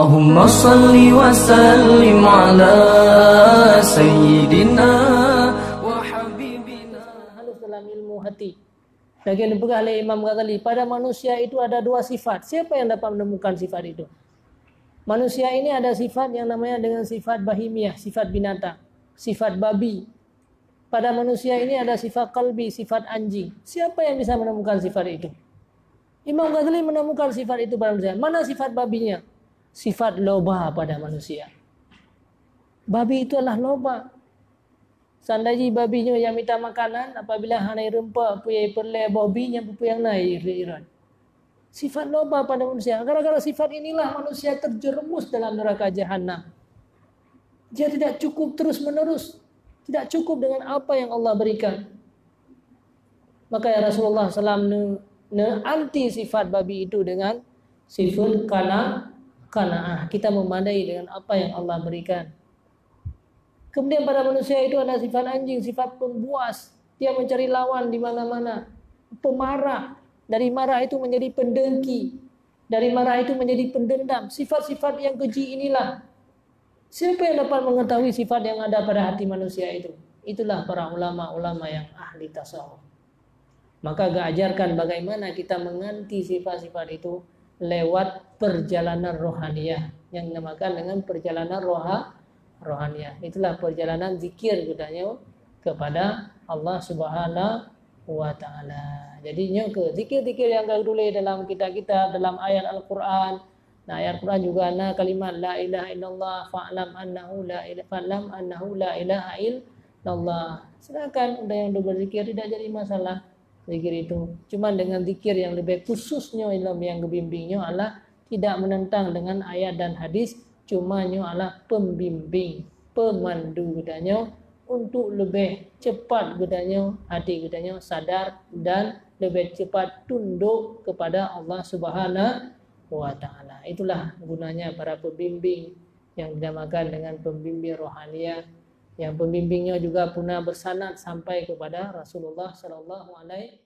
Allahumma salli wa sallim ala sayyidina wa habibina. Halus dalam ilmu hati. Bagian dipegang oleh Imam Ghazali, pada manusia itu ada dua sifat. Siapa yang dapat menemukan sifat itu? Manusia ini ada sifat yang namanya dengan sifat bahimiah, sifat binatang, sifat babi. Pada manusia ini ada sifat qalbi, sifat anjing. Siapa yang bisa menemukan sifat itu? Imam Ghazali menemukan sifat itu pada manusia. Mana sifat babinya? Sifat loba pada manusia. Babi itu adalah loba. Sandaji babinya yang minta makanan, apabila hanai rempah puyai perlai babinya yang naik iran. Sifat loba pada manusia. Gara-gara sifat inilah manusia terjerumus dalam neraka jahanam. Dia tidak cukup terus menerus, tidak cukup dengan apa yang Allah berikan. Maka ya Rasulullah SAW anti sifat babi itu dengan sifat qanaah. Kita memadai dengan apa yang Allah berikan. Kemudian pada manusia itu ada sifat anjing, sifat pembuas. Dia mencari lawan di mana-mana. Pemarah. Dari marah itu menjadi pendengki. Dari marah itu menjadi pendendam. Sifat-sifat yang keji inilah. Siapa yang dapat mengetahui sifat yang ada pada hati manusia itu? Itulah para ulama-ulama yang ahli tasawuf. Maka ajarkan bagaimana kita menganti sifat-sifat itu lewat perjalanan rohaniyah yang dinamakan dengan perjalanan rohaniyah. Itulah perjalanan zikir katanya kepada Allah Subhanahu wa taala. Jadi ke zikir-zikir yang dulu dalam kitab-kitab, dalam ayat Al-Qur'an. Nah, ayat Al-Qur'an juga ada kalimat la ilaha illallah fa'lam annahu la ilaha illallah. Sedangkan yang berzikir tidak jadi masalah. Zikir itu cuma dengan zikir yang lebih khususnya ilmu yang kebimbingnya adalah tidak menentang dengan ayat dan hadis, cuma adalah pembimbing, pemandu gedanya untuk lebih cepat gedanya hati gedanya sadar dan lebih cepat tunduk kepada Allah Subhanahu wa taala. Itulah gunanya para pembimbing yang dinamakan dengan pembimbing rohaniah, yang pembimbingnya juga pernah bersanad sampai kepada Rasulullah sallallahu alaihi